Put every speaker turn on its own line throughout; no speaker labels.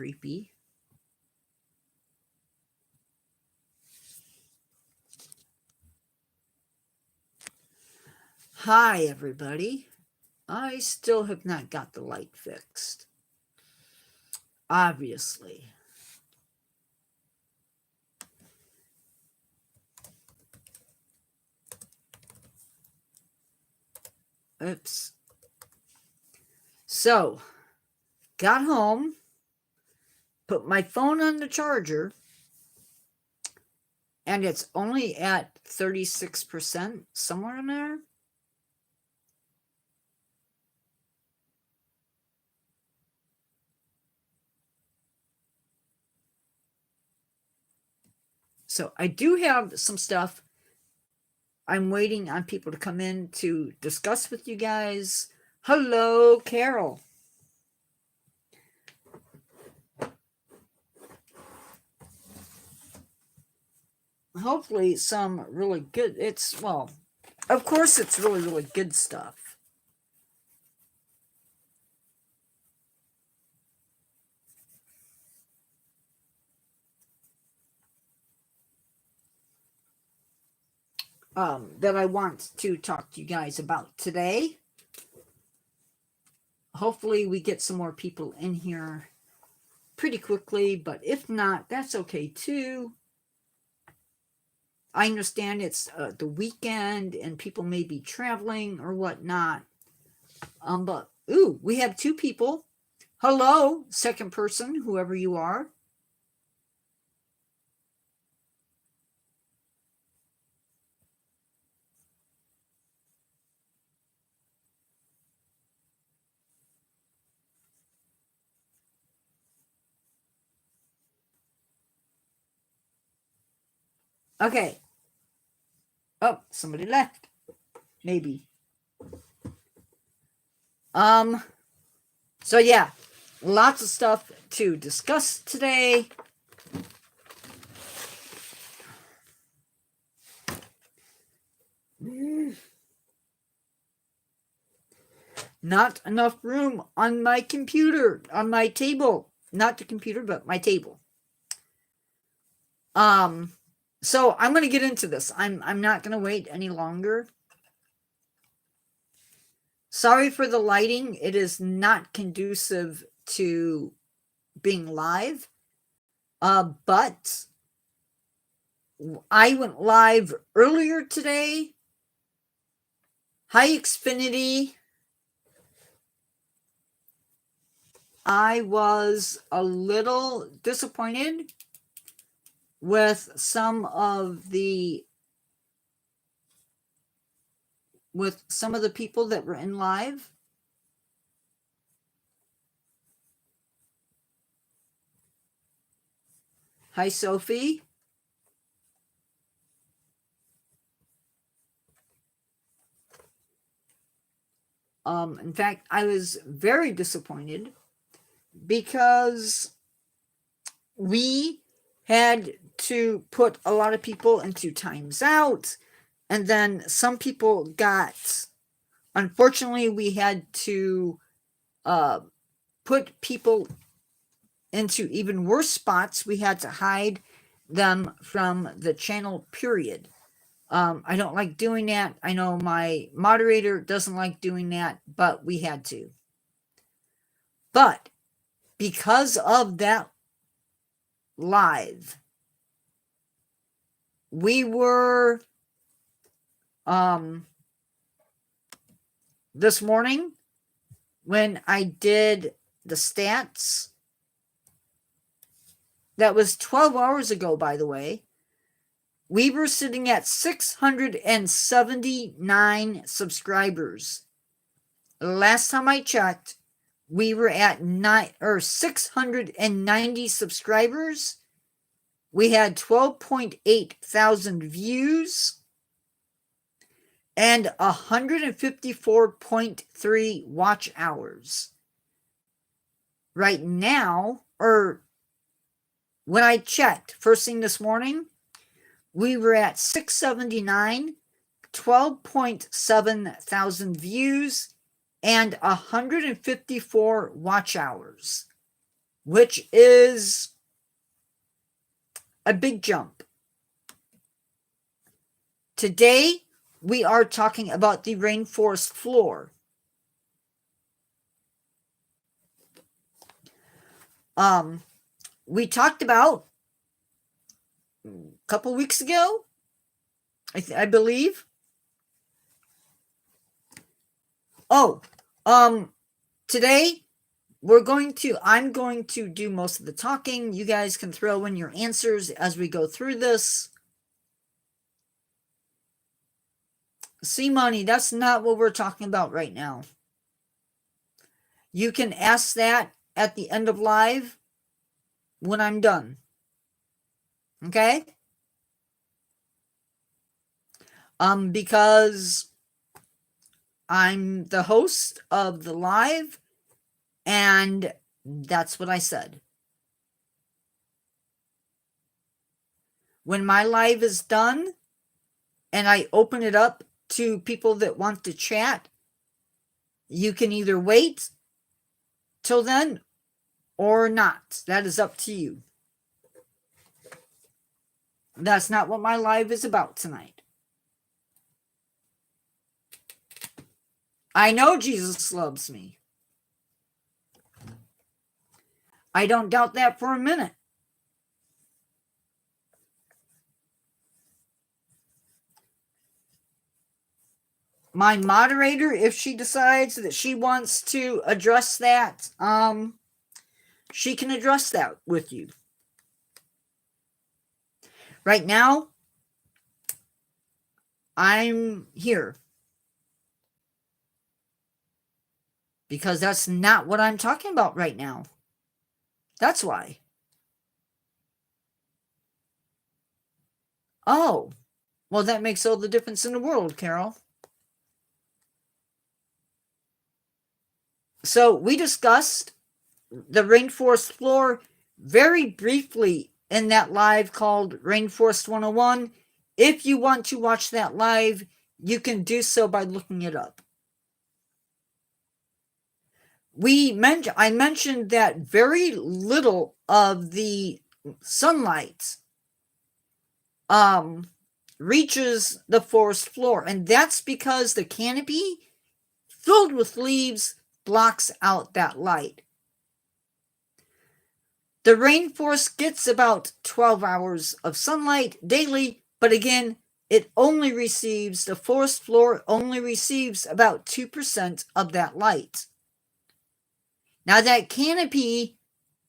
creepy. Hi, everybody. I still have not got the light fixed. Obviously. Oops. So, got home, put my phone on the charger, and it's only at 36%, somewhere in there. So I do have some stuff. I'm waiting on people to come in to discuss with you guys. Hello, Carol. Hopefully some really good, of course it's really, really good stuff. That I want to talk to you guys about today. Hopefully we get some more people in here pretty quickly, but if not, that's okay too. I understand it's the weekend and people may be traveling or whatnot. But we have two people. Hello, second person, whoever you are. Okay. Oh, somebody left. Maybe. So yeah, lots of stuff to discuss today. Not enough room on my computer, on my table. Not the computer, but my table. So I'm going to get into this. I'm not going to wait any longer. Sorry for the lighting. It is not conducive to being live. But I went live earlier today. Hi, Xfinity. I was a little disappointed with some of the people that were in live. Hi, Sophie. In fact, I was very disappointed because we had to put a lot of people into times out, and then some people got, unfortunately, we had to put people into even worse spots. We had to hide them from the channel, period. I don't like doing that. I know my moderator doesn't like doing that, but we had to. But because of that live, we were this morning when I did the stats, that was 12 hours ago, by the way, we were sitting at 679 subscribers. Last time I checked, we were at 690 subscribers. We had 12.8 thousand views and 154.3 watch hours. Right now, or when I checked first thing this morning, we were at 679, 12.7 thousand views, and 154 watch hours. which is a big jump. Today, we are talking about the rainforest floor. We talked about a couple weeks ago, I believe. Today I'm going to do most of the talking. You guys can throw in your answers as we go through this. See, money, that's not what we're talking about right now. You can ask that at the end of live when I'm done. Okay? Because I'm the host of the live, and that's what I said. When my live is done and I open it up to people that want to chat, you can either wait till then or not. That is up to you. That's not what my live is about tonight. I know Jesus loves me. I don't doubt that for a minute. My moderator, if she decides that she wants to address that, she can address that with you. Right now, I'm here because that's not what I'm talking about right now. That's why. Oh, well, that makes all the difference in the world, Carol. So we discussed the rainforest floor very briefly in that live called Rainforest 101. If you want to watch that live, you can do so by looking it up. I mentioned that very little of the sunlight reaches the forest floor, and that's because the canopy filled with leaves blocks out that light. The rainforest gets about 12 hours of sunlight daily, but again, the forest floor only receives about 2% of that light. Now, that canopy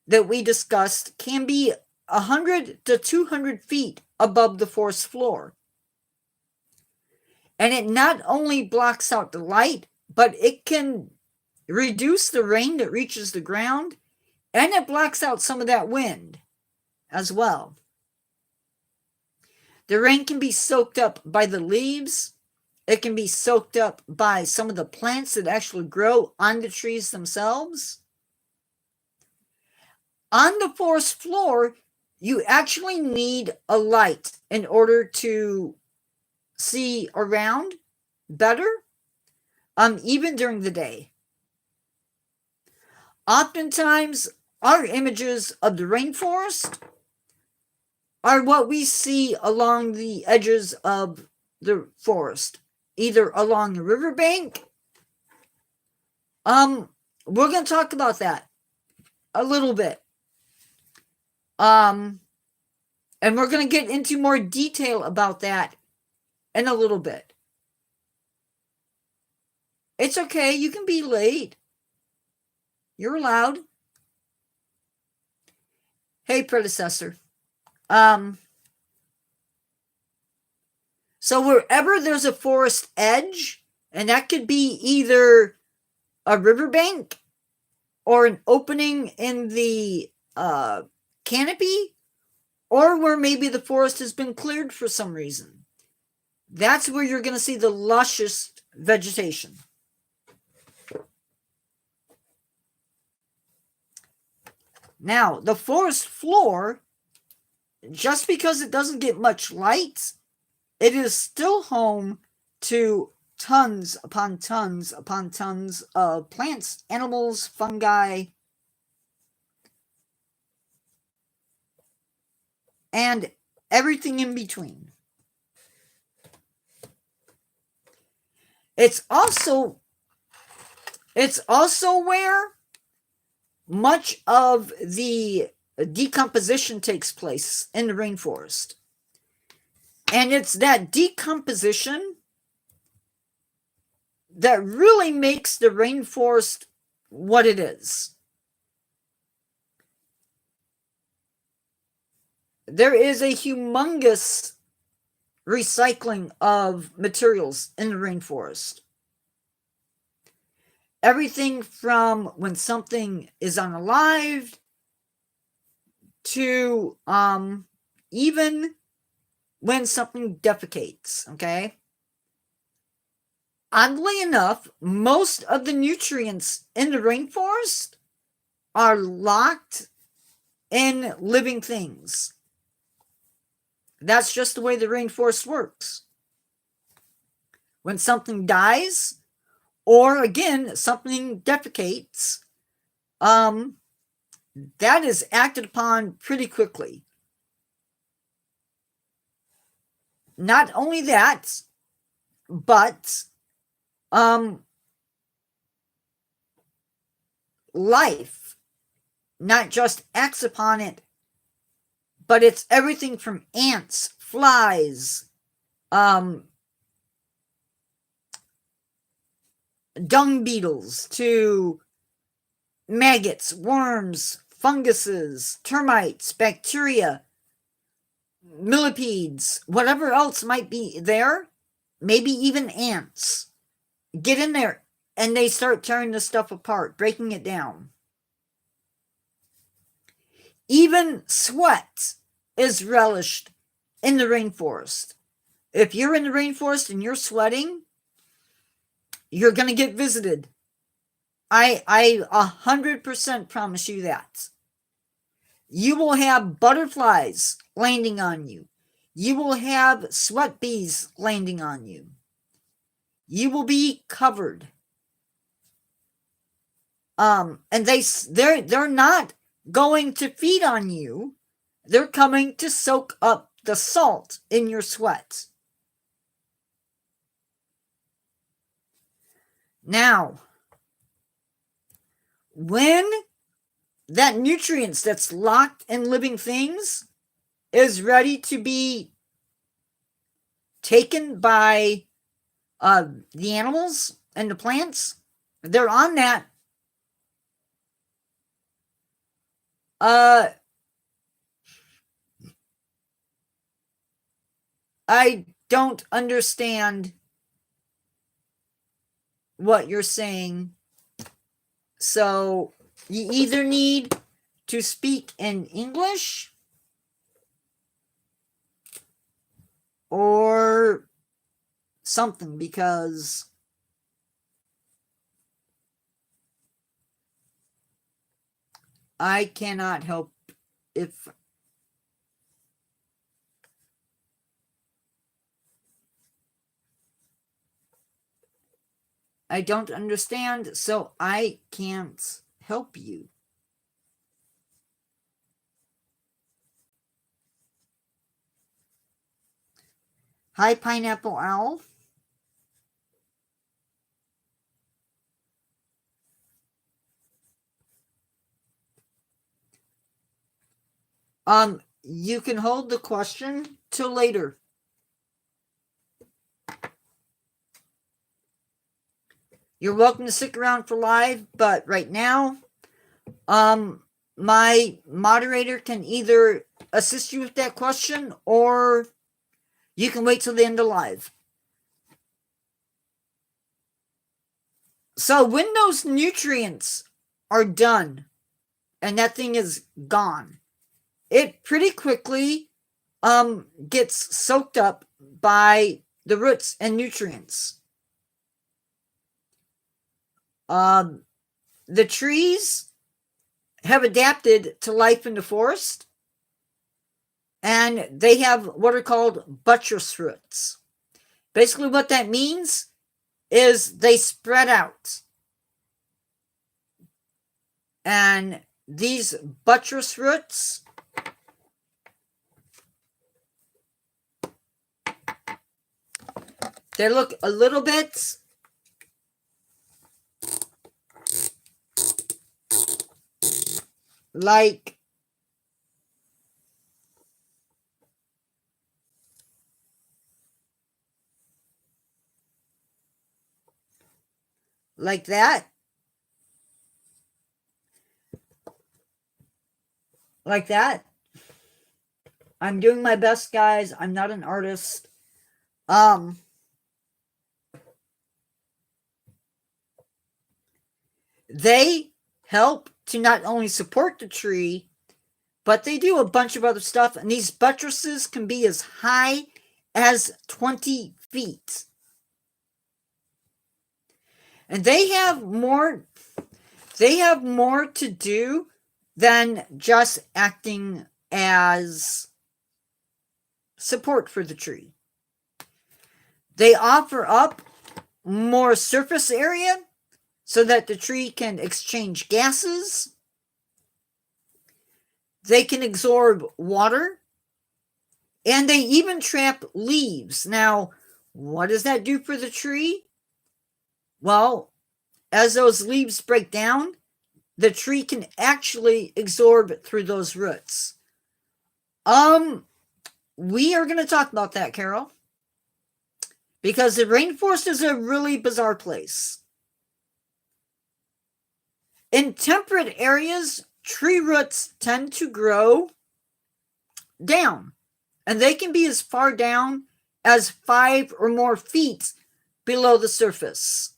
that we discussed can be 100 to 200 feet above the forest floor. And it not only blocks out the light, but it can reduce the rain that reaches the ground, and it blocks out some of that wind as well. The rain can be soaked up by the leaves. It can be soaked up by some of the plants that actually grow on the trees themselves. On the forest floor, you actually need a light in order to see around better, even during the day. Oftentimes, our images of the rainforest are what we see along the edges of the forest, either along the riverbank. We're going to talk about that a little bit. And we're going to get into more detail about that in a little bit. It's okay. You can be late. You're allowed. Hey, predecessor. So wherever there's a forest edge, and that could be either a riverbank or an opening in the canopy, or where maybe the forest has been cleared for some reason, that's where you're going to see the luscious vegetation. Now, the forest floor, just because it doesn't get much light, it is still home to tons upon tons upon tons of plants, animals, fungi, and everything in between. It's also where much of the decomposition takes place in the rainforest. And it's that decomposition that really makes the rainforest what it is. There is a humongous recycling of materials in the rainforest. Everything from when something is unalived to even when something defecates, okay? Oddly enough, most of the nutrients in the rainforest are locked in living things. That's just the way the rainforest works. When something dies, or again, something defecates, that is acted upon pretty quickly. Not only that, but life not just acts upon it, but it's everything from ants, flies, dung beetles to maggots, worms, funguses, termites, bacteria, millipedes, whatever else might be there, maybe even ants, get in there and they start tearing the stuff apart, breaking it down. Even sweat is relished in the rainforest. If you're in the rainforest and you're sweating, you're going to get visited. I 100% promise you that. You will have butterflies landing on you. You will have sweat bees landing on you. You will be covered. And they're not going to feed on you. They're coming to soak up the salt in your sweat. Now, when that nutrients that's locked in living things is ready to be taken by the animals and the plants, they're on that. I don't understand what you're saying. So you either need to speak in English or something, because I cannot help if I don't understand, so I can't help you. Hi, Pineapple Owl. You can hold the question till later. You're welcome to stick around for live, but right now, my moderator can either assist you with that question or you can wait till the end of live. So when those nutrients are done and that thing is gone, it pretty quickly gets soaked up by the roots and nutrients. The trees have adapted to life in the forest, and they have what are called buttress roots. Basically what that means is they spread out. And these buttress roots They look a little bit like that. Like that. I'm doing my best, guys. I'm not an artist. They help to not only support the tree, but they do a bunch of other stuff. And these buttresses can be as high as 20 feet. And they have more to do than just acting as support for the tree. They offer up more surface area so that the tree can exchange gases. They can absorb water. And they even trap leaves. Now, what does that do for the tree? Well, as those leaves break down, the tree can actually absorb through those roots. We are going to talk about that, Carol, because the rainforest is a really bizarre place. In temperate areas, tree roots tend to grow down, and they can be as far down as 5 or more feet below the surface.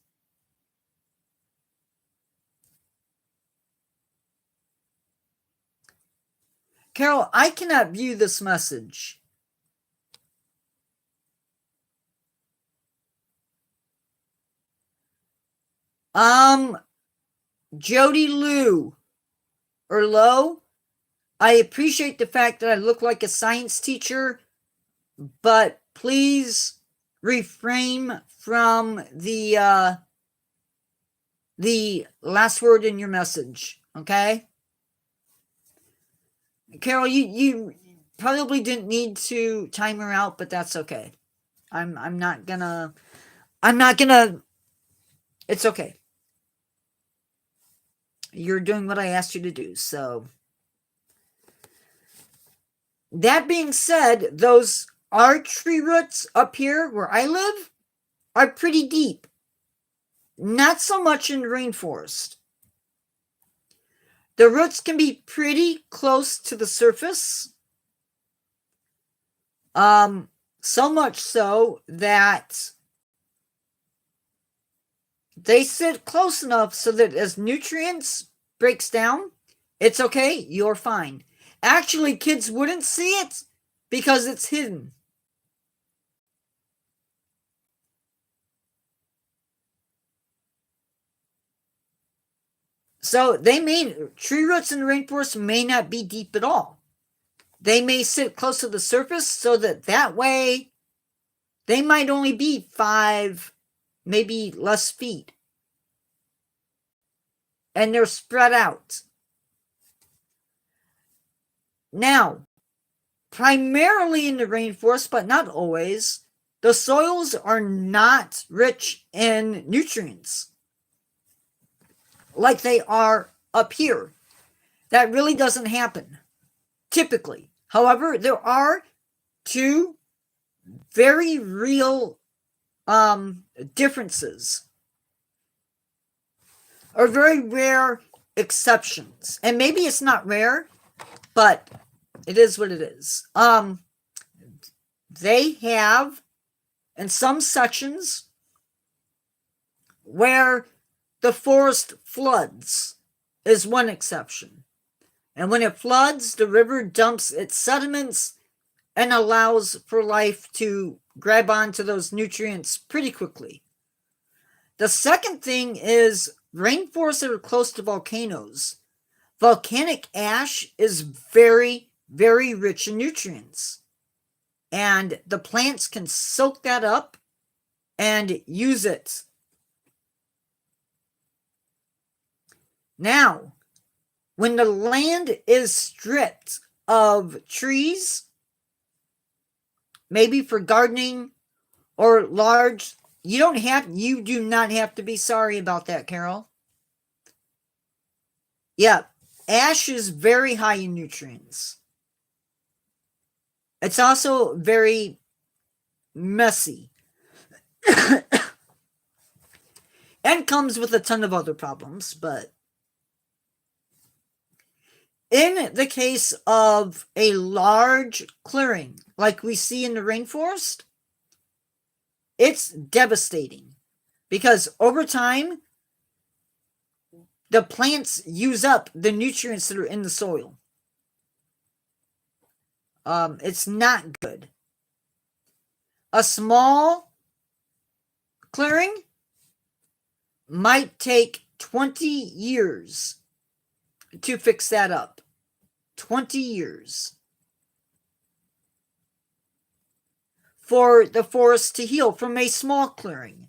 Carol, I cannot view this message. Jody Lou or Low, I appreciate the fact that I look like a science teacher, but please refrain from the last word in your message, okay? Carol, you probably didn't need to time her out, but that's okay. I'm not gonna. It's okay. You're doing what I asked you to do, so. That being said, those tree roots up here where I live are pretty deep. Not so much in the rainforest. The roots can be pretty close to the surface. So much so that they sit close enough so that as nutrients breaks down, it's okay, you're fine. Actually, kids wouldn't see it because it's hidden. So tree roots in the rainforest may not be deep at all. They may sit close to the surface so that way they might only be 5, maybe less feet. And they're spread out. Now, primarily in the rainforest, but not always, the soils are not rich in nutrients like they are up here. That really doesn't happen, typically. However, there are 2 very real differences, or very rare exceptions. And maybe it's not rare, but it is what it is. They have, in some sections, where the forest floods is one exception. And when it floods, the river dumps its sediments and allows for life to grab onto those nutrients pretty quickly. The second thing is rainforests that are close to volcanoes. Volcanic ash is very, very rich in nutrients. And the plants can soak that up and use it. Now, when the land is stripped of trees, maybe for gardening or large, you do not have to be sorry about that, Carol. Yeah, ash is very high in nutrients. It's also very messy and comes with a ton of other problems, but in the case of a large clearing like we see in the rainforest, it's devastating because over time, the plants use up the nutrients that are in the soil. It's not good. A small clearing might take 20 years to fix that up. 20 years for the forest to heal from a small clearing.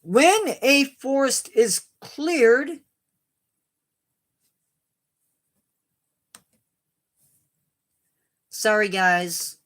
When a forest is cleared, sorry guys,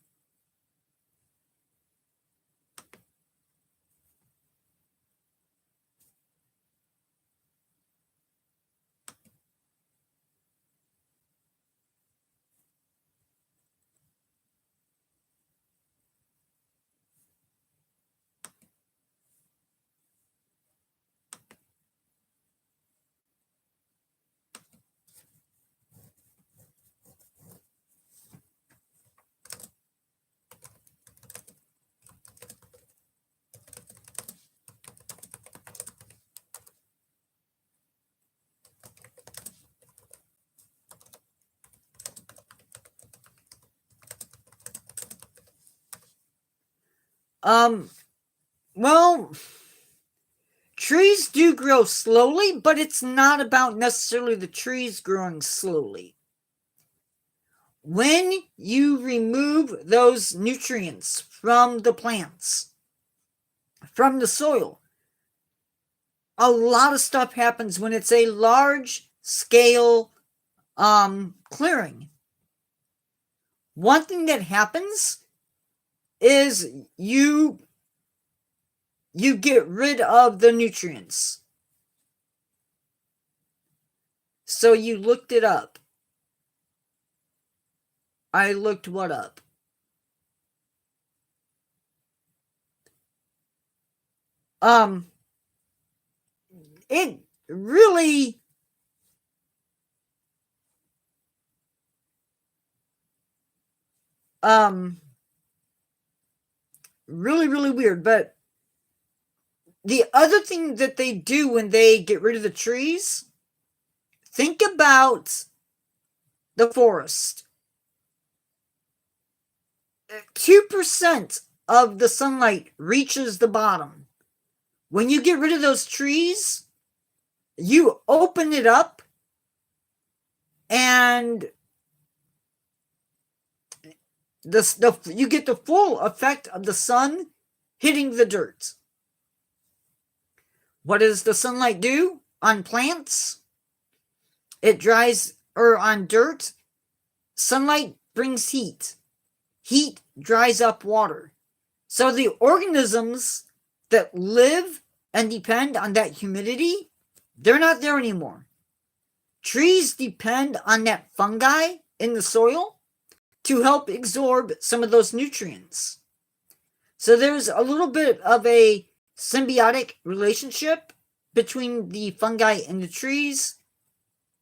well, trees do grow slowly, but it's not about necessarily the trees growing slowly. When you remove those nutrients from the plants, from the soil, a lot of stuff happens when it's a large scale clearing. One thing that happens is you get rid of the nutrients. So you looked it up. I looked what up? It really really weird. But the other thing that they do when they get rid of the trees, think about the forest. 2% of the sunlight reaches the bottom. When you get rid of those trees, you open it up and you get the full effect of the sun hitting the dirt. What does the sunlight do on plants? It dries, or on dirt, sunlight brings heat. Heat dries up water. So the organisms that live and depend on that humidity, they're not there anymore. Trees depend on that fungi in the soil to help absorb some of those nutrients. So there's a little bit of a symbiotic relationship between the fungi and the trees.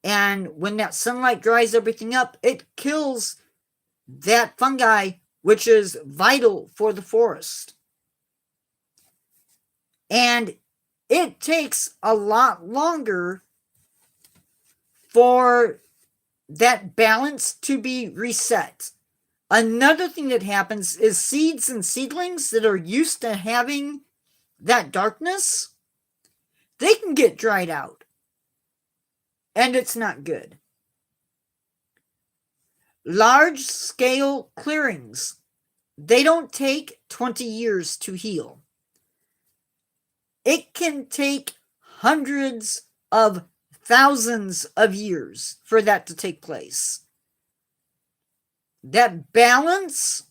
And when that sunlight dries everything up, it kills that fungi, which is vital for the forest. And it takes a lot longer for that balance to be reset. Another thing that happens is seeds and seedlings that are used to having that darkness, they can get dried out. And it's not good. Large-scale clearings, they don't take 20 years to heal. It can take hundreds of thousands of years for that to take place. That balance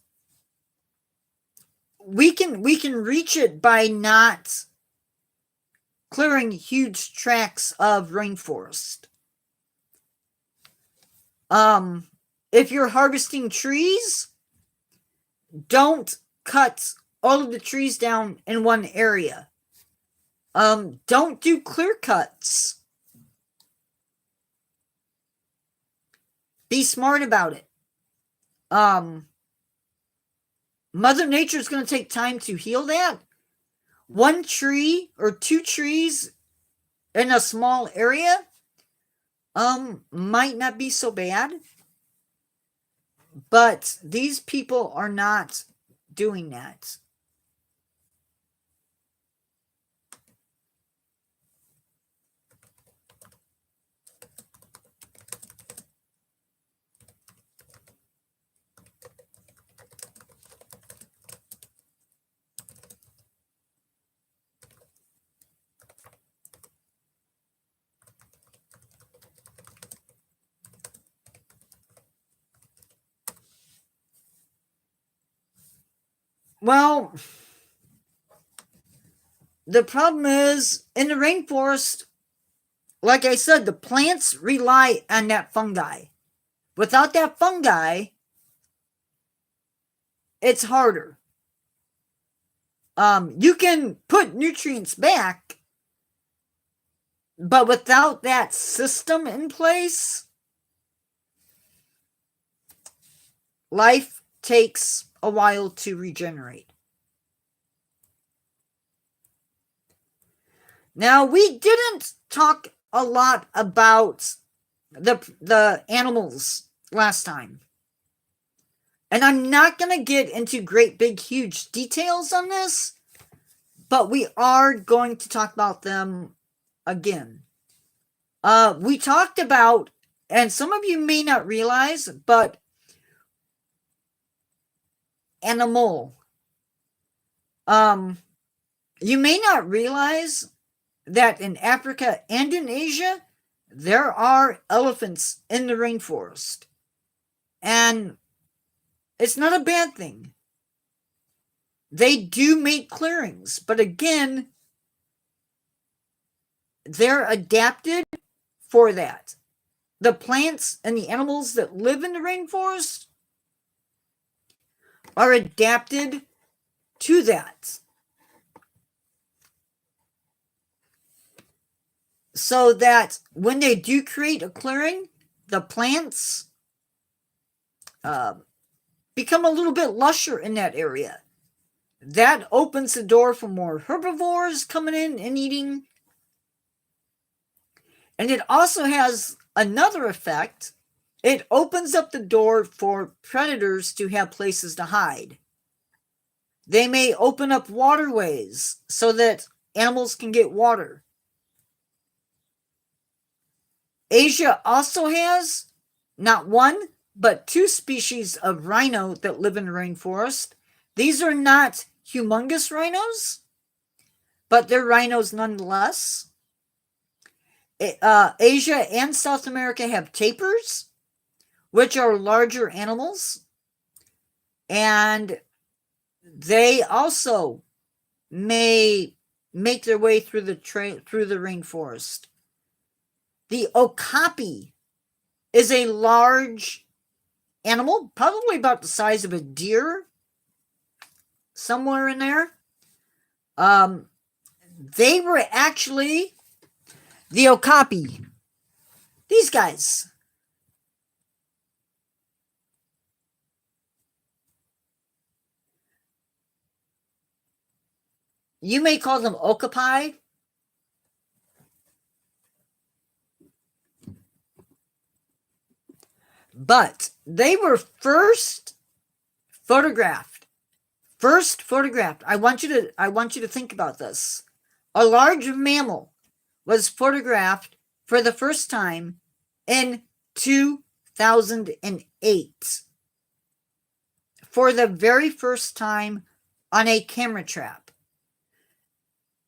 we can reach it by not clearing huge tracts of rainforest. If you're harvesting trees, don't cut all of the trees down in one area. Don't do clear cuts. Be smart about it. Mother Nature is going to take time to heal that. One tree or two trees in a small area might not be so bad, but these people are not doing that. Well, the problem is in the rainforest, like I said, the plants rely on that fungi. Without that fungi, it's harder. You can put nutrients back, but without that system in place, life takes a while to regenerate. Now, we didn't talk a lot about the animals last time. And I'm not going to get into great big huge details on this, but we are going to talk about them again. We talked about, and some of you may not realize, but animal. You may not realize that in Africa and in Asia, there are elephants in the rainforest. And it's not a bad thing. They do make clearings, but again, they're adapted for that. The plants and the animals that live in the rainforest are adapted to that. So that when they do create a clearing, the plants become a little bit lusher in that area. That opens the door for more herbivores coming in and eating. And it also has another effect. It opens up the door for predators to have places to hide. They may open up waterways so that animals can get water. Asia also has not one, but two species of rhino that live in the rainforest. These are not humongous rhinos, but they're rhinos nonetheless. Asia and South America have tapirs, which are larger animals, and they also may make their way through the rainforest. The okapi is a large animal, probably about the size of a deer, somewhere in there. They were actually the okapi. These guys. You may call them okapi. But they were first photographed. I want you to think about this. A large mammal was photographed for the first time in 2008. For the very first time on a camera trap.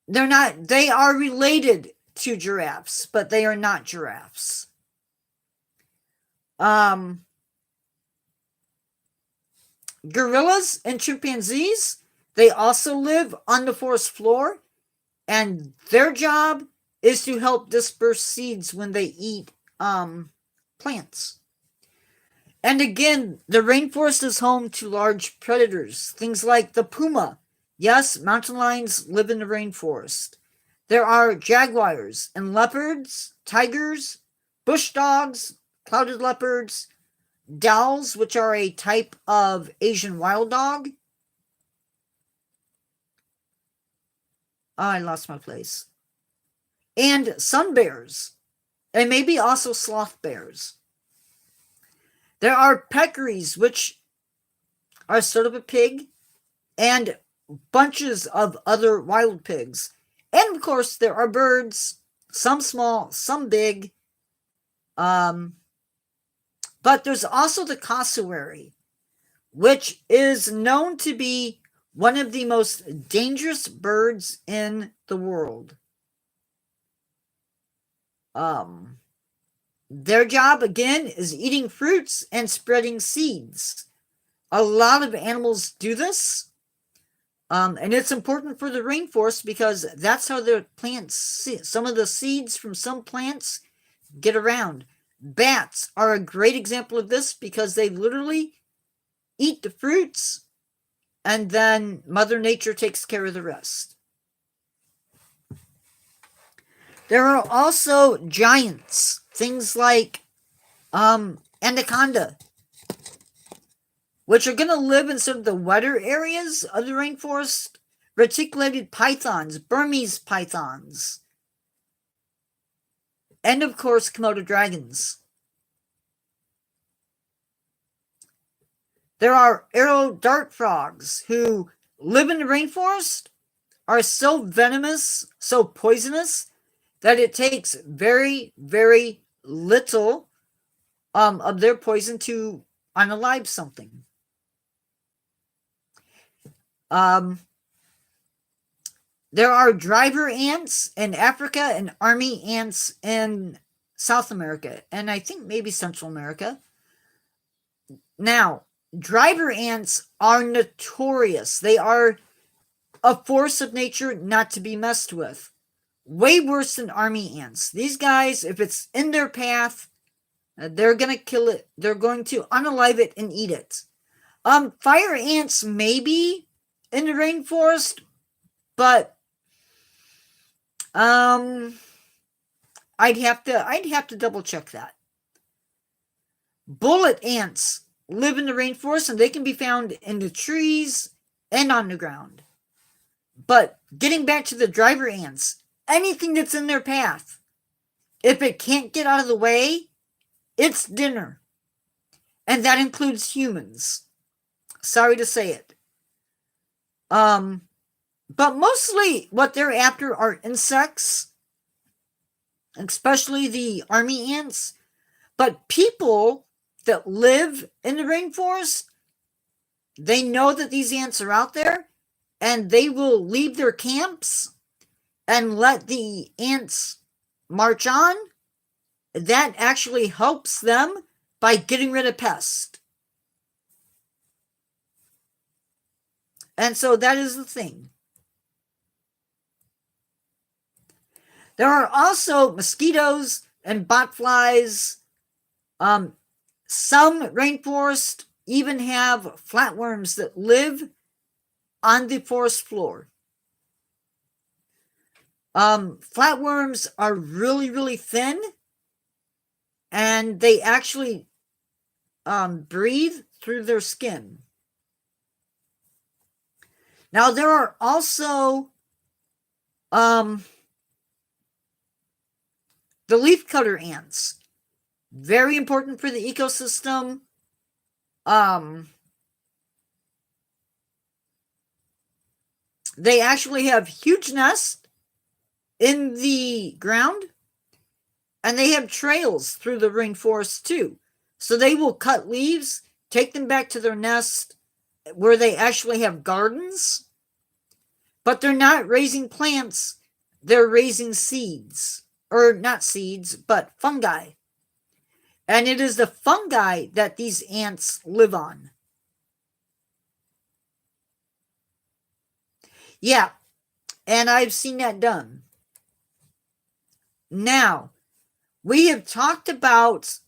They are related to giraffes, but they are not giraffes. Gorillas and chimpanzees, They also live on the forest floor, and their job is to help disperse seeds when they eat plants. And again, the rainforest is home to large predators, things like the puma. Yes, mountain lions live in the rainforest. There are jaguars and leopards, tigers, bush dogs, clouded leopards, dhows, which are a type of Asian wild dog. I lost my place. And sun bears, and maybe also sloth bears. There are peccaries, which are sort of a pig, and bunches of other wild pigs. And of course, there are birds, some small, some big. But there's also the cassowary, which is known to be one of the most dangerous birds in the world. Their job, again, is eating fruits and spreading seeds. A lot of animals do this. And it's important for the rainforest because that's how the plants, some of the seeds from some plants get around. Bats are a great example of this because they literally eat the fruits and then Mother Nature takes care of the rest. There are also giants, things like anaconda, which are going to live in some of the wetter areas of the rainforest. Reticulated pythons, Burmese pythons, and of course Komodo dragons. There are arrow dart frogs who live in the rainforest, are so venomous, so poisonous, that it takes very, very little of their poison to unalive something. There are driver ants in Africa and army ants in South America, and I think maybe Central America. Now, driver ants are notorious. They are a force of nature not to be messed with. Way worse than army ants. These guys, if it's in their path, they're going to kill it. They're going to unalive it and eat it. Fire ants maybe in the rainforest, but I'd have to double check that. Bullet ants live in the rainforest and they can be found in the trees and on the ground. But getting back to the driver ants, anything that's in their path, if it can't get out of the way, it's dinner. And that includes humans. Sorry to say it. But mostly what they're after are insects, especially the army ants. But people that live in the rainforest, they know that these ants are out there, and they will leave their camps and let the ants march on. That actually helps them by getting rid of pests. And so that is the thing. There are also mosquitoes and botflies. Some rainforests even have flatworms that live on the forest floor. Flatworms are really, really thin, and they actually breathe through their skin. Now, there are also the leafcutter ants. Very important for the ecosystem. They actually have huge nests in the ground, and they have trails through the rainforest too. So they will cut leaves, take them back to their nest where they actually have gardens, but they're not raising plants, they're raising seeds. Or not seeds, but fungi. And it is the fungi that these ants live on. Yeah, and I've seen that done. Now, we have talked about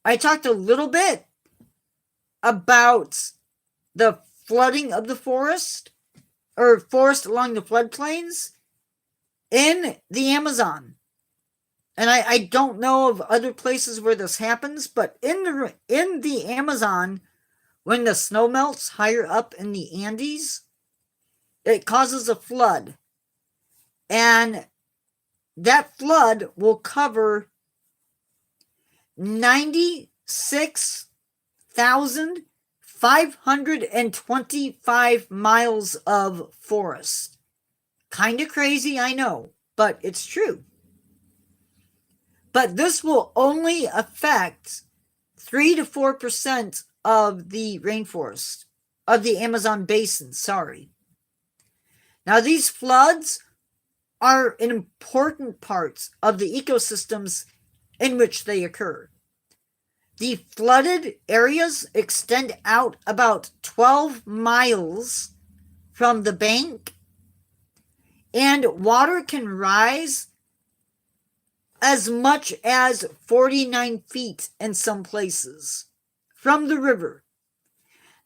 I talked a little bit about the flooding of the forest, or forest along the floodplains in the Amazon. And I don't know of other places where this happens, but in the Amazon, when the snow melts higher up in the Andes, it causes a flood. And that flood will cover 96,525 miles of forest. Kind of crazy, I know, but it's true. But this will only affect 3 to 4% of the rainforest, of the Amazon basin, sorry. Now, these floods are an important part of the ecosystems in which they occur. The flooded areas extend out about 12 miles from the bank, and water can rise as much as 49 feet in some places from the river.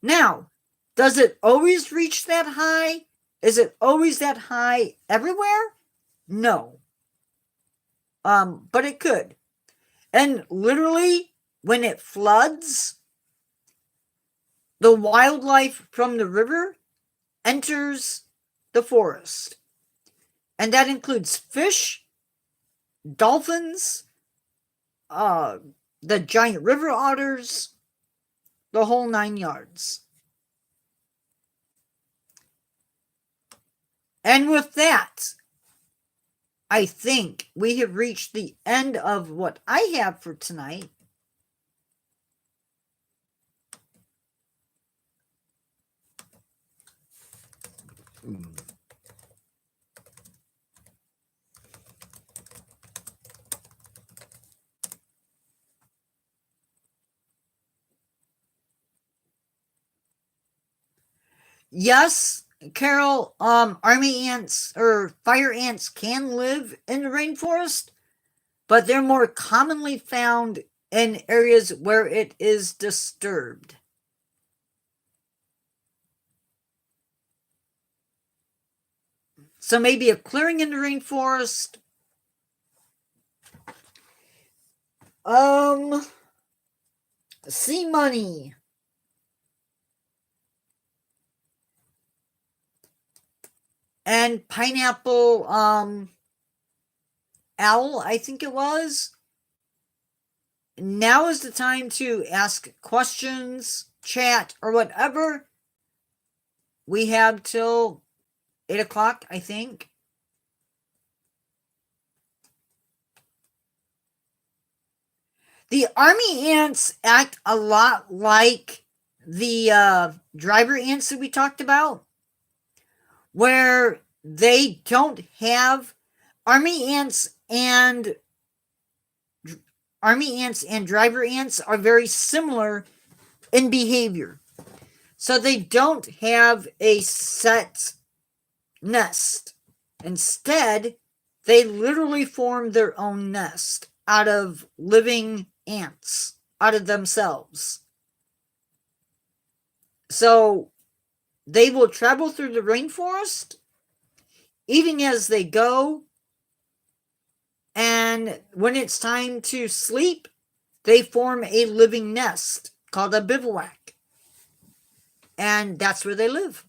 Now, does it always reach that high? Is it always that high everywhere? No. But it could. And literally, when it floods, the wildlife from the river enters the forest. And that includes fish, dolphins, the giant river otters, the whole 9 yards. And with that, I think we have reached the end of what I have for tonight. Yes, Carol, army ants or fire ants can live in the rainforest, but they're more commonly found in areas where it is disturbed. So maybe a clearing in the rainforest. Sea money. And pineapple, owl, I think it was. Now is the time to ask questions, chat, or whatever. We have till 8 o'clock, I think. The army ants act a lot like the driver ants that we talked about, where they don't have army ants and driver ants are very similar in behavior. So they don't have a set nest. Instead, they literally form their own nest out of living ants, out of themselves. So they will travel through the rainforest, eating as they go, and when it's time to sleep, they form a living nest called a bivouac. And that's where they live.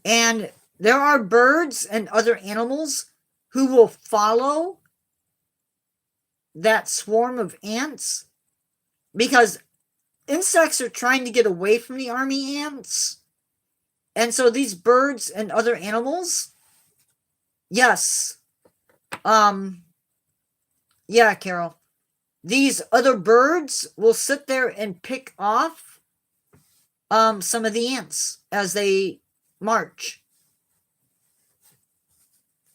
And there are birds and other animals who will follow that swarm of ants because insects are trying to get away from the army ants. And so these birds and other animals, yes, yeah, Carol, these other birds will sit there and pick off some of the ants as they march.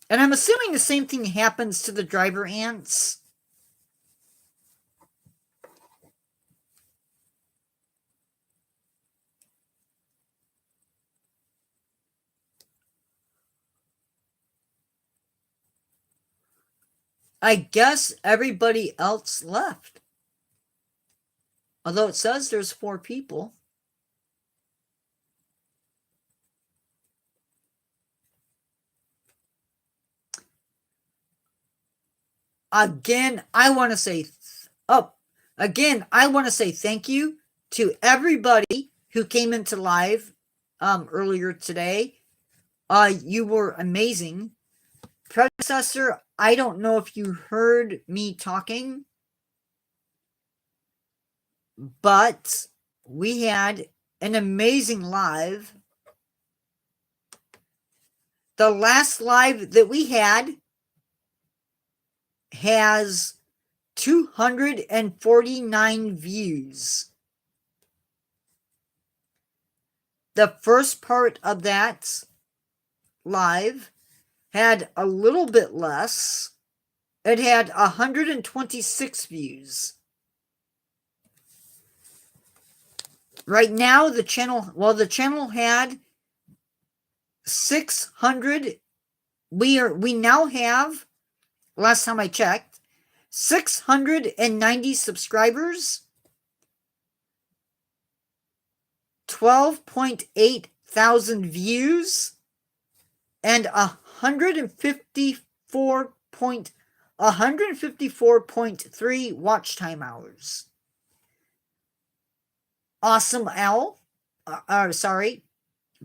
And I'm assuming the same thing happens to the driver ants. I guess everybody else left. Although it says there's 4 people. Again, I want to say thank you to everybody who came into live earlier today. You were amazing. Predecessor, I don't know if you heard me talking, but we had an amazing live. The last live that we had has 249 views. The first part of that live had a little bit less. It had 126 views. Right now, the channel had 600. We now have, last time I checked, 690 subscribers, 12.8 thousand views, and 154.3 watch time hours. Awesome Owl,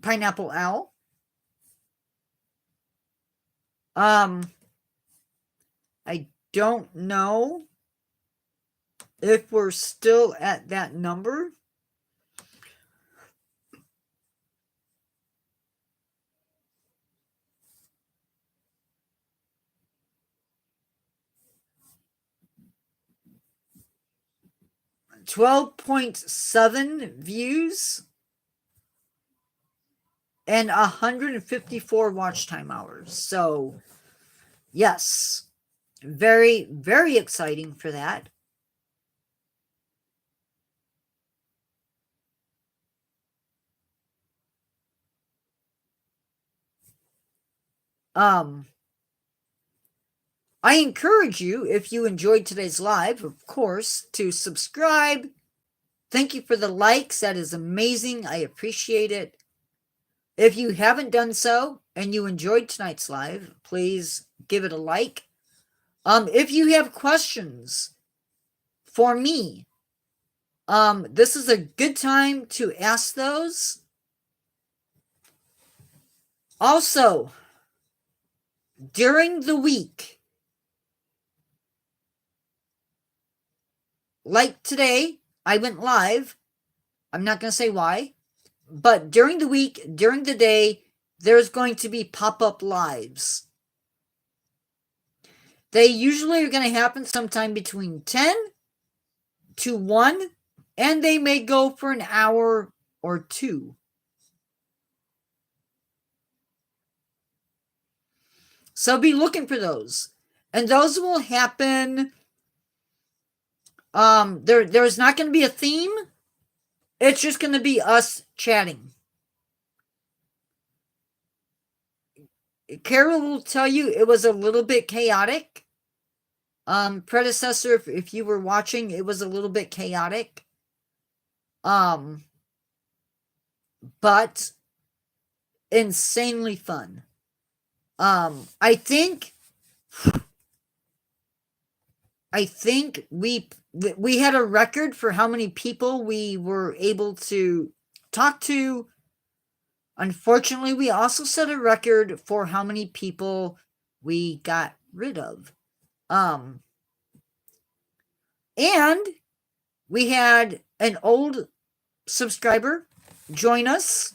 Pineapple Owl. I don't know if we're still at that number. $12.7 views and 154 watch time hours. So, yes, very, very exciting for that. I encourage you, if you enjoyed today's live, of course, to subscribe. Thank you for the likes. That is amazing. I appreciate it. If you haven't done so and you enjoyed tonight's live, please give it a like. If you have questions for me, this is a good time to ask those. Also, during the week, like today, I went live. I'm not going to say why, but during the week, during the day, there's going to be pop-up lives. They usually are going to happen sometime between 10 to 1, and they may go for an hour or 2. So be looking for those. And those will happen. There's not going to be a theme. It's just going to be us chatting. Carol will tell you it was a little bit chaotic. Predecessor, if you were watching, it was a little bit chaotic. But insanely fun. I think we had a record for how many people we were able to talk to. Unfortunately, we also set a record for how many people we got rid of. And we had an old subscriber join us,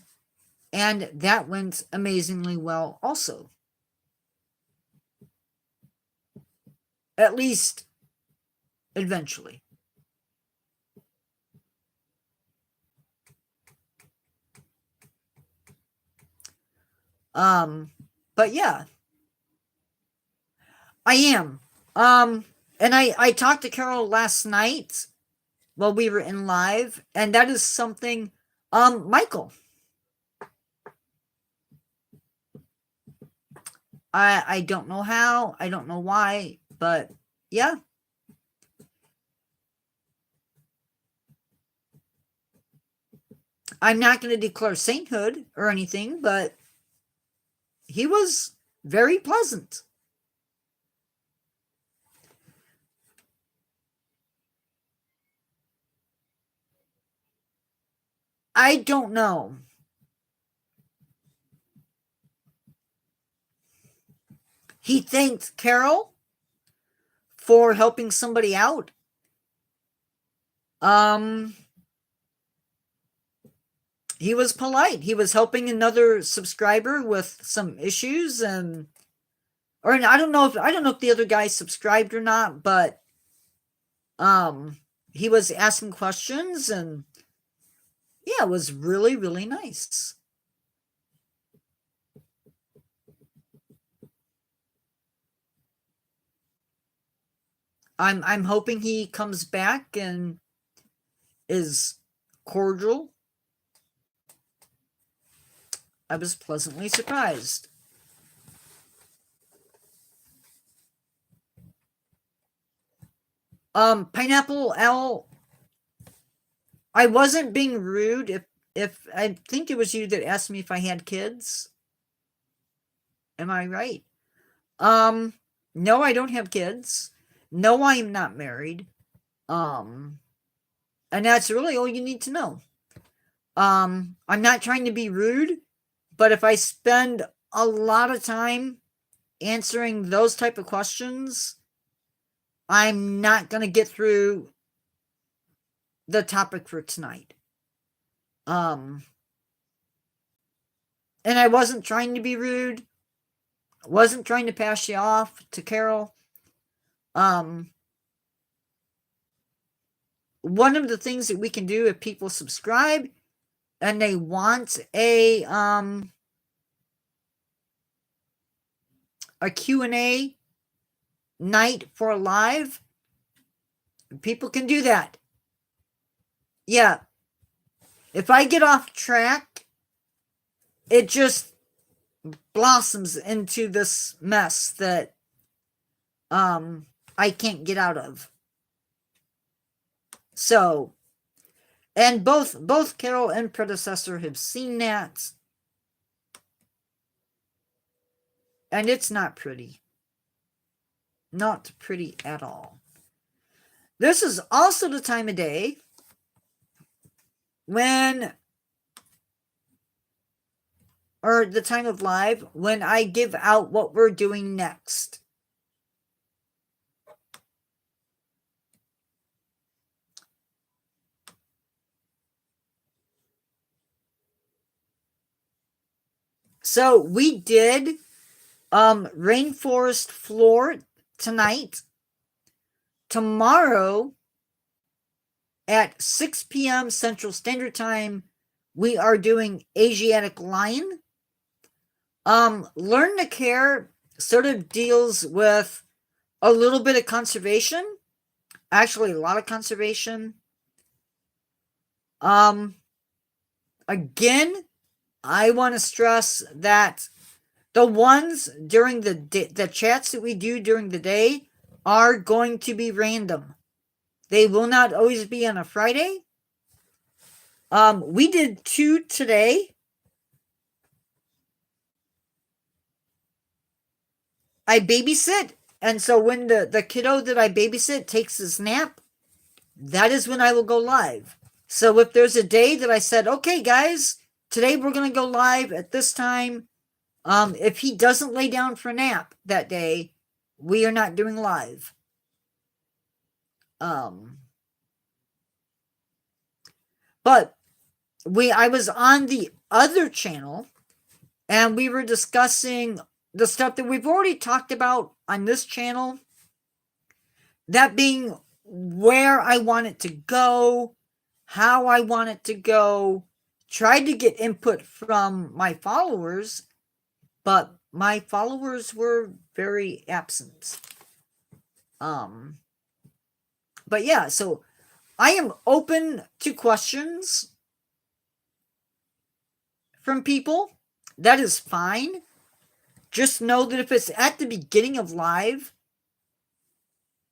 and that went amazingly well also. At least eventually. But yeah, I am. And I talked to Carol last night while we were in live, and that is something, Michael. I don't know how, I don't know why, But yeah. I'm not going to declare sainthood or anything, but he was very pleasant. I don't know. He thanked Carol for helping somebody out. He was polite. He was helping another subscriber with some issues, and or I don't know if the other guy subscribed or not, but he was asking questions, and yeah, it was really, really nice. I'm hoping he comes back and is cordial. I was pleasantly surprised. Pineapple L, I wasn't being rude if I think it was you that asked me if I had kids. Am I right? No, I don't have kids. No, I am not married. And that's really all you need to know. I'm not trying to be rude, but if I spend a lot of time answering those type of questions, I'm not going to get through the topic for tonight. And I wasn't trying to be rude. Wasn't trying to pass you off to Carol. One of the things that we can do if people subscribe and they want a Q&A night for live, people can do that. Yeah. If I get off track, it just blossoms into this mess that I can't get out of. So, and both Carol and predecessor have seen that, and it's not pretty. Not pretty at all. This is also the time of day when, or the time of live, when I give out what we're doing next. So we did RainForest floor tonight. Tomorrow at 6 p.m. Central Standard Time, we are doing Asiatic lion. Learn to Care sort of deals with a little bit of conservation. Actually, a lot of conservation. Again, I want to stress that the ones during the chats that we do during the day are going to be random. They will not always be on a Friday. We did 2 today. I babysit, and so when the kiddo that I babysit takes his nap, that is when I will go live. So if there's a day that I said, okay, guys, today we're going to go live at this time, if he doesn't lay down for a nap that day, we are not doing live. But I was on the other channel, and we were discussing the stuff that we've already talked about on this channel. That being where I want it to go, how I want it to go. Tried to get input from my followers, but my followers were very absent. But yeah, so I am open to questions from people. That is fine. Just know that if it's at the beginning of live,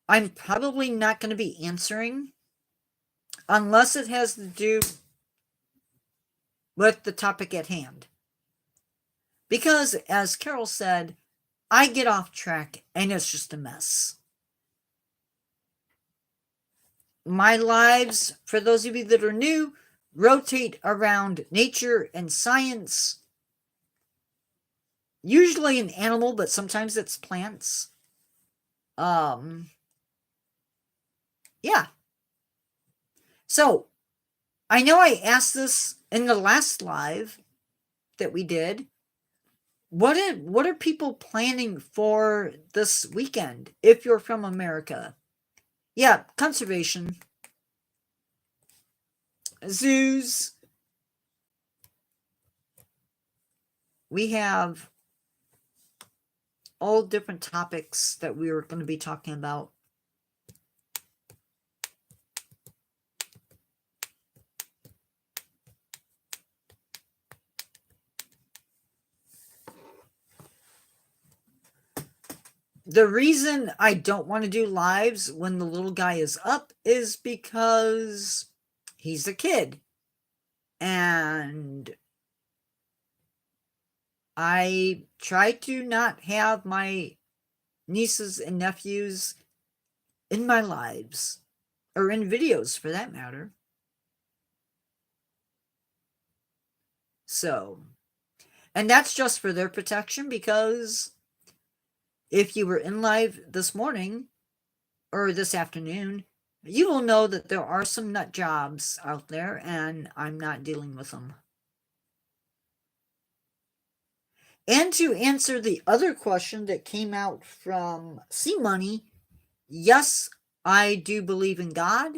I'm probably not going to be answering unless it has to do with the topic at hand. Because, as Carol said, I get off track and it's just a mess. My lives, for those of you that are new, rotate around nature and science. Usually an animal, but sometimes it's plants. Yeah. So, I know I asked this in the last live that we did. What are people planning for this weekend if you're from America? Yeah, conservation, zoos. We have all different topics that we were going to be talking about. The reason I don't want to do lives when the little guy is up is because he's a kid. And I try to not have my nieces and nephews in my lives, or in videos for that matter. So, and that's just for their protection, because if you were in live this morning or this afternoon, you will know that there are some nut jobs out there, and I'm not dealing with them. And to answer the other question that came out from C Money, yes, I do believe in God.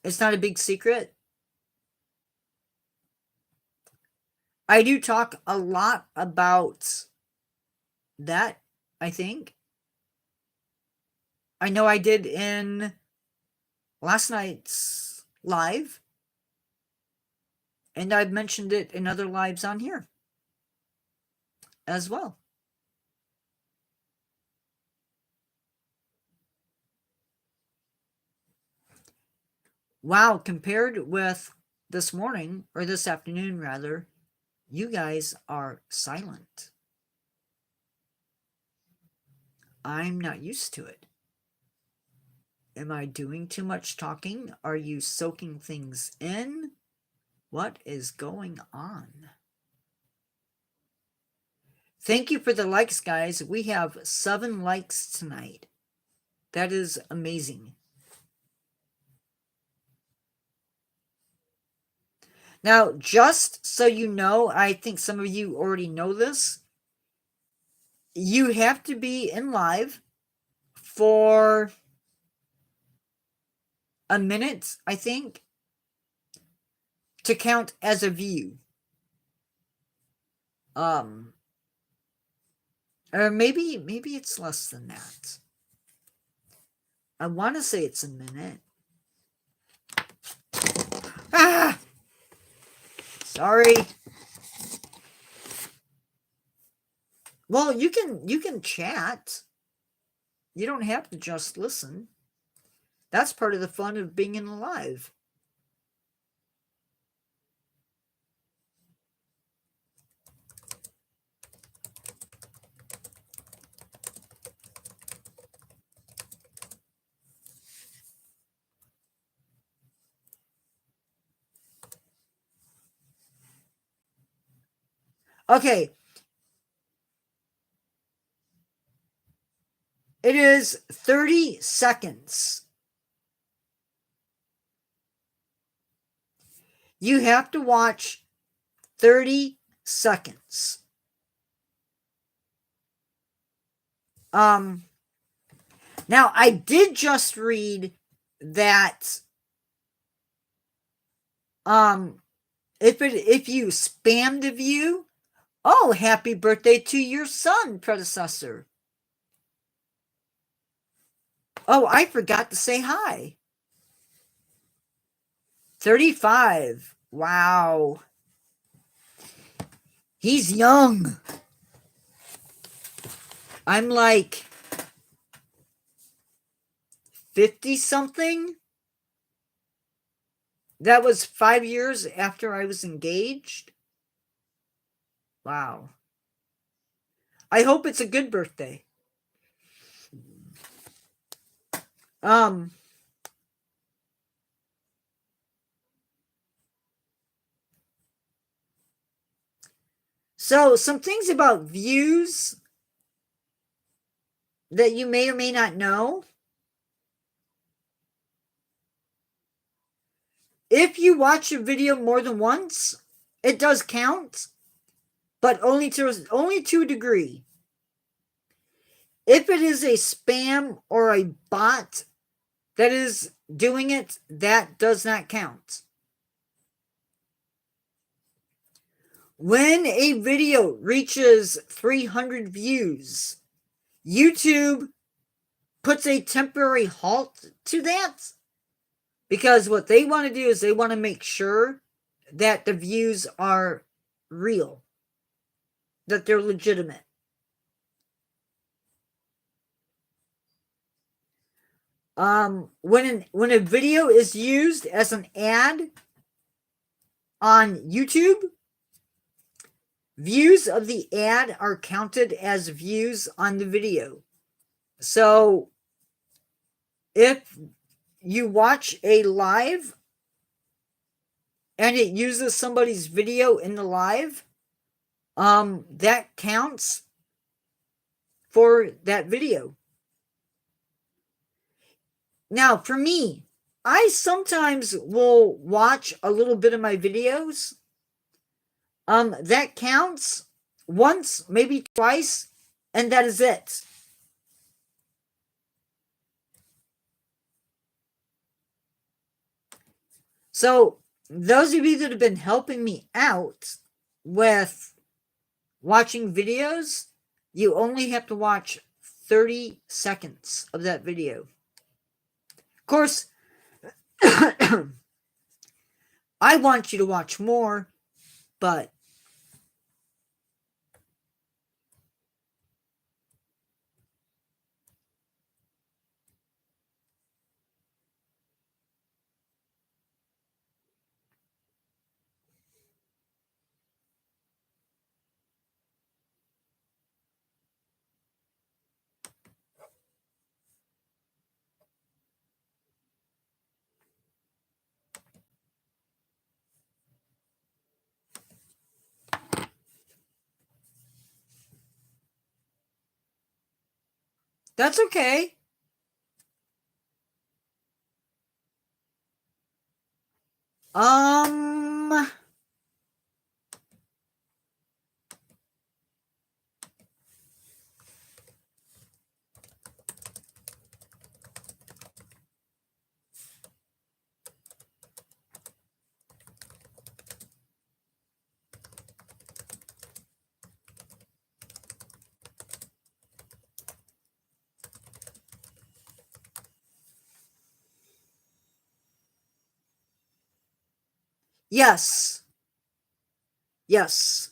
It's not a big secret. I do talk a lot about that, I think. I know I did in last night's live, and I've mentioned it in other lives on here as well. Wow, compared with this morning, or this afternoon rather, you guys are silent. I'm not used to it. Am I doing too much talking? Are you soaking things in? What is going on? Thank you for the likes, guys. We have 7 likes tonight. That is amazing. Now, just so you know, I think some of you already know this. You have to be in live for a minute, I think, to count as a view. Or maybe it's less than that. I want to say it's a minute. Ah! Sorry. Well, you can chat. You don't have to just listen. That's part of the fun of being in live. Okay. It is 30 seconds. You have to watch 30 seconds. Now I did just read that if you spammed a view, oh, happy birthday to your son, predecessor. Oh, I forgot to say hi. 35. Wow. He's young. I'm like 50 something. That was 5 years after I was engaged. Wow. I hope it's a good birthday. Um, so some things about views that you may or may not know. If you watch a video more than once, it does count, but only to a degree. If it is a spam or a bot that is doing it, that does not count. When a video reaches 300 views, YouTube puts a temporary halt to that, because what they want to do is they want to make sure that the views are real, that they're legitimate. When a video is used as an ad on YouTube, views of the ad are counted as views on the video. So if you watch a live and it uses somebody's video in the live, that counts for that video. Now, for me, I sometimes will watch a little bit of my videos. That counts once, maybe twice, and that is it. So, those of you that have been helping me out with watching videos, you only have to watch 30 seconds of that video. Of course, I want you to watch more, but that's okay. Yes. Yes.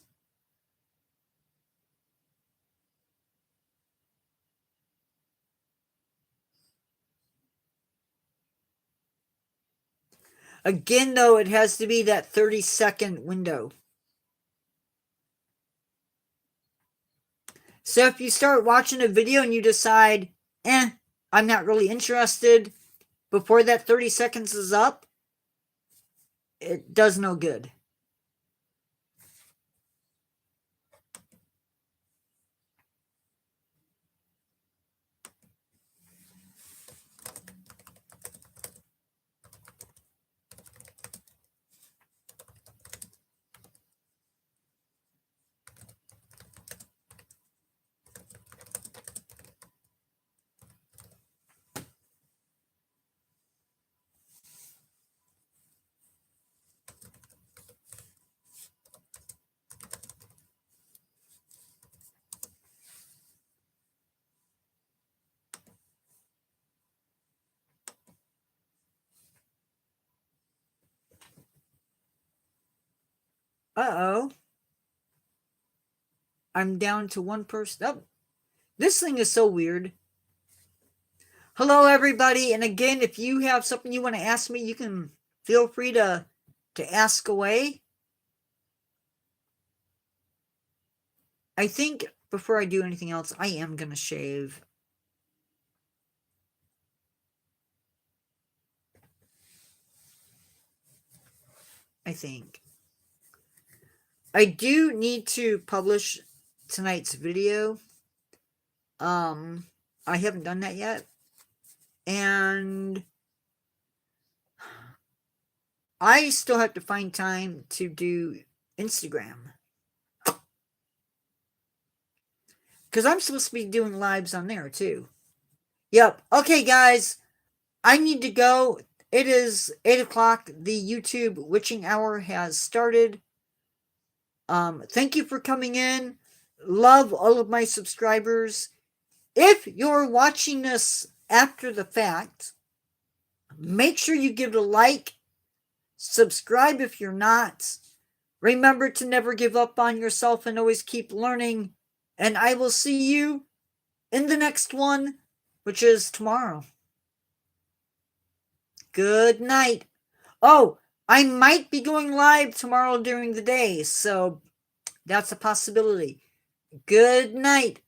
Again, though, it has to be that 30-second window. So if you start watching a video and you decide, I'm not really interested, before that 30 seconds is up, it does no good. Uh-oh. I'm down to one person. Oh, This thing is so weird. Hello, everybody. And again, if you have something you want to ask me, you can feel free to ask away. I think before I do anything else, I am going to shave. I think. I do need to publish tonight's video. I haven't done that yet. And I still have to find time to do Instagram. Because I'm supposed to be doing lives on there too. Yep. Okay, guys. I need to go. It is 8 o'clock. The YouTube witching hour has started. Thank you for coming in. Love all of my subscribers. If you're watching this after the fact, make sure you give it a like. Subscribe if you're not. Remember to never give up on yourself and always keep learning. And I will see you in the next one, which is tomorrow. Good night. Oh, I might be going live tomorrow during the day, so that's a possibility. Good night.